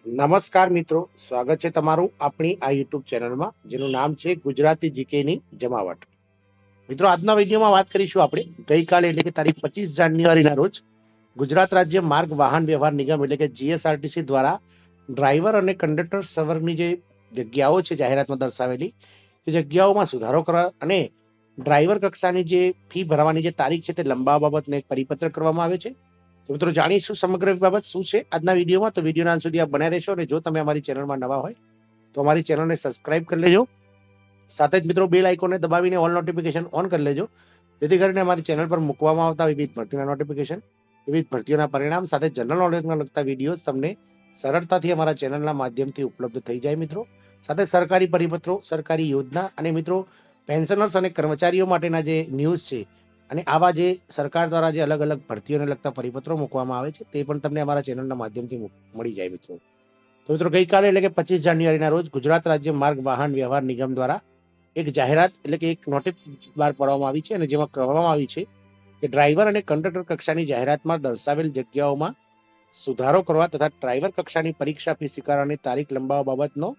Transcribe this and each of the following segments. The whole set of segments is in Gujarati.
નમસ્કાર મિત્રો, સ્વાગત છે તમારું આપણી આ યુટ્યુબ ચેનલમાં જેનું નામ છે ગુજરાતી જીકેની જમાવટ. મિત્રો, આજના વિડીયોમાં વાત કરીશું આપણે ગઈકાલે એટલે કે તારીખ 25 જાન્યુઆરીના રોજ ગુજરાત રાજ્ય માર્ગ વાહન વ્યવહાર નિગમ એટલે કે જીએસઆરટીસી દ્વારા ડ્રાઈવર અને કંડક્ટર સવરની જે જગ્યાઓ છે જાહેરાતમાં દર્શાવેલી તે જગ્યાઓમાં સુધારો કરવા અને ડ્રાઈવર કક્ષાની જે ફી ભરવાની જે તારીખ છે તે લંબાવવા બાબતનો એક પરિપત્ર કરવામાં આવે છે. તો મિત્રો, જાણીશું સમગ્ર બાબત શું છે આજના વિડીયોમાં. તો વિડીયોના અંત સુધી આપ બનાવી રહેશો અને જો તમે અમારી ચેનલમાં નવા હોય તો અમારી ચેનલને સબસ્ક્રાઇબ કરી લેજો. સાથે જ મિત્રો બેલ આઇકોનને દબાવીને ઓલ નોટિફિકેશન ઓન કરી લેજો, જેથી કરીને અમારી ચેનલ પર મૂકવામાં આવતા વિવિધ ભરતીના નોટિફિકેશન, વિવિધ ભરતીઓના પરિણામ સાથે જનરલ નોલેજમાં લગતા વિડીયો તમને સરળતાથી અમારા ચેનલના માધ્યમથી ઉપલબ્ધ થઈ જાય. મિત્રો, સાથે સરકારી પરિપત્રો, સરકારી યોજના અને મિત્રો પેન્શનર્સ અને કર્મચારીઓ માટેના જે ન્યૂઝ છે અને આવા જે સરકાર દ્વારા જે અલગ અલગ ભરતીઓને લગતા પરિપત્રો મૂકવામાં આવે છે તે પણ તમને અમારા ચેનલના માધ્યમથી મળી જાય. મિત્રો, તો મિત્રો ગઈકાલે એટલે કે 25 જાન્યુઆરીના રોજ ગુજરાત રાજ્ય માર્ગ વાહન વ્યવહાર નિગમ દ્વારા એક જાહેરાત એટલે કે એક નોટિસ બહાર પાડવામાં આવી છે અને જેમાં કહેવામાં આવી છે કે ડ્રાઈવર અને કંડક્ટર કક્ષાની જાહેરાતમાં દર્શાવેલ જગ્યાઓમાં સુધારો કરવા તથા ડ્રાઈવર કક્ષાની પરીક્ષા ફી સ્વીકારવાની તારીખ લંબાવવા બાબતનો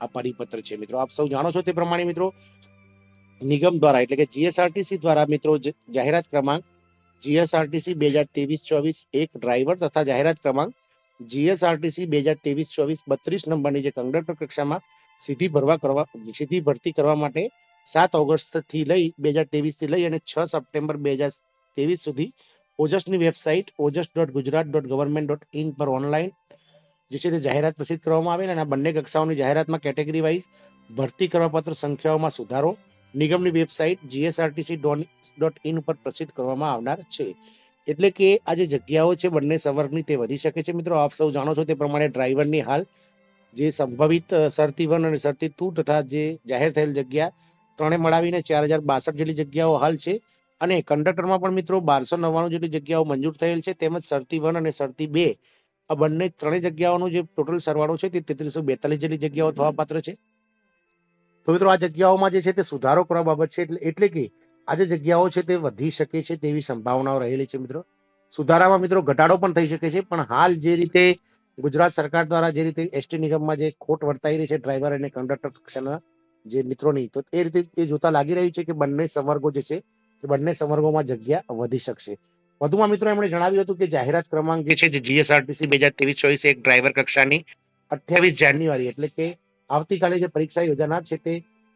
આ પરિપત્ર છે. મિત્રો, આપ સૌ જાણો છો તે પ્રમાણે મિત્રો નિગમ દ્વારા એટલે કે જીએસઆરટીસી દ્વારા મિત્રો જાહેરાત ક્રમાંક જીએસઆરટીસી 2023-24 એક ડ્રાઈવર તથા જાહેરાત ક્રમાંક જીએસઆરટીસી 2023-24 32 નંબરની જે કંડક્ટર કક્ષામાં સીધી ભરતી કરવા માટે 7 ઓગસ્ટ થી લઈ 2023 થી લઈ અને 6 સપ્ટેમ્બર 2023 સુધી ઓજસની વેબસાઇટ ojas.gujarat.government.in પર ઓનલાઈન જે છે તે જાહેરાત પ્રસિદ્ધ કરવામાં આવેલ અને આ બંને કક્ષાઓની જાહેરાતમાં કેટેગરી વાઇઝ ભરતી કરવાપત્ર સંખ્યાઓમાં સુધારો નિગમની વેબસાઇટ gsrtc.in ઉપર પ્રસિદ્ધ કરવામાં આવનાર છે. એટલે કે આ જે જગ્યાઓ છે બંને સવર્ગની તે વધી શકે છે. મિત્રો, આપ સૌ જાણો છો તે પ્રમાણે ડ્રાઈવરની હાલ જે સંભવિત શરતી 1 અને શરતી 2 તથા જે જાહેર થયેલ જગ્યા ત્રણે મળાવીને 4062 જેટલી જગ્યાઓ હાલ છે અને કંડક્ટરમાં પણ મિત્રો 1299 જેટલી જગ્યાઓ મંજૂર થયેલ છે. તેમજ શરતી 1 અને શરતી 2 આ બંને ત્રણેય જગ્યાઓનો જે ટોટલ સરવાળો છે તે 3342 જેટલી જગ્યાઓ થવા પાત્ર છે. તો મિત્રો, આ જગ્યાઓમાં જે છે તે સુધારો કરવા બાબત છે એટલે કે આ જે જગ્યાઓ છે તે વધી શકે છે તેવી સંભાવનાઓ રહેલી છે. મિત્રો, સુધારામાં મિત્રો ઘટાડો પણ થઈ શકે છે, પણ હાલ જે રીતે ગુજરાત સરકાર દ્વારા જે રીતે એસટી નિગમમાં જે ખોટ વર્તાઈ રહી છે ડ્રાઈવર અને કંડક્ટર કક્ષાના જે મિત્રોની, તો એ રીતે એ જોતા લાગી રહ્યું છે કે બંને સંવર્ગો જે છે તે બંને સંવર્ગોમાં જગ્યા વધી શકશે. વધુમાં મિત્રો એમણે જણાવ્યું હતું કે જાહેરાત ક્રમાંક જે છે જીએસઆરટીસી 2023-24 એક ડ્રાઈવર કક્ષાની 28 જાન્યુઆરી એટલે કે આવતીકાલે જે પરીક્ષા યોજાનાર છે તે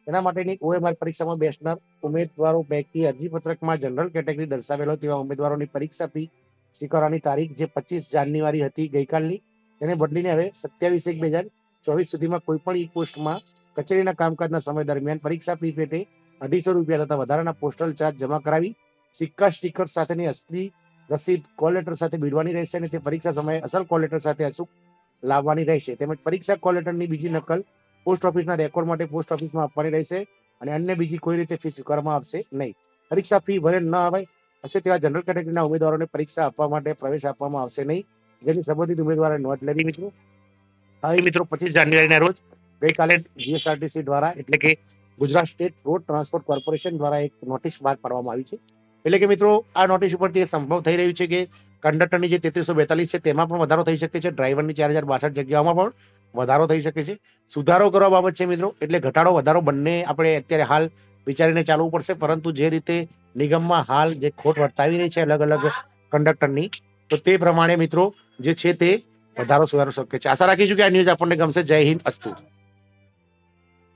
એના માટેની ઓએમઆર પરીક્ષામાં બેસનાર ઉમેદવારો પૈકી અરજીપત્રકમાં જનરલ કેટેગરી દર્શાવેલો તેવા ઉમેદવારોની પરીક્ષા ફી સ્વીકારવાની તારીખ જે 25 જાન્યુઆરી હતી ગઈકાલની, તેને બદલીને હવે 27/1/2024 સુધીમાં કોઈ પણ ઈ પોસ્ટમાં કચેરીના કામકાજના સમય દરમિયાન પરીક્ષા ફી પેટે ₹250 તથા વધારાના પોસ્ટલ ચાર્જ જમા કરાવી સિક્કા સ્ટીકર સાથેની અસલી રસીદ કોલ લેટર સાથે બીડવાની રહેશે અને તે પરીક્ષા સમયે અસલ કોલ લેટર સાથે અચૂક લાવવાની રહેશે. તેમજ પરીક્ષા કોલ લેટરની બીજી નકલ પોસ્ટ ઓફિસના રેકોર્ડ માટે પોસ્ટ ઓફિસમાં આપવાની રહેશે અને અન્ય બીજી કોઈ રીતે ફી સ્વીકારવામાં આવશે નહીં. પરીક્ષા ફી ભરે ન આવે હશે તેવા જનરલ કેટેગરીના ઉમેદવારોને પરીક્ષા આપવા માટે પ્રવેશ આપવામાં આવશે નહીં, જેની સંબંધિત ઉમેદવારે નોંધ લેવી. મિત્રો, હવે મિત્રો 25 જાન્યુઆરીના રોજ ગઈકાલે જીએસઆરટીસી દ્વારા એટલે કે Gujarat state road transport corporation દ્વારા એક નોટિસ બહાર પાડવામાં આવી છે. એટલે કે મિત્રો આ નોટિસ ઉપરથી એ સંભવ થઈ રહ્યું છે કે કંડક્ટરની જે 3342 છે તેમાં પણ વધારો થઈ શકે છે, ડ્રાઈવરની 4062 જગ્યાઓમાં પણ વધારો થઈ શકે છે. સુધારો કરવા બાબત છે મિત્રો, એટલે ઘટાડો વધારો બંને આપણે અત્યારે હાલ વિચારીને ચાલવું પડશે, પરંતુ જે રીતે નિગમમાં હાલ જે ખોટ વર્તાવી રહી છે અલગ અલગ કંડક્ટરની, તો તે પ્રમાણે મિત્રો જે છે તે વધારો સુધારો શક્ય છે. આશા રાખીશું કે આ ન્યૂઝ આપણને ગમશે. જય હિન્દ, અસ્તુ.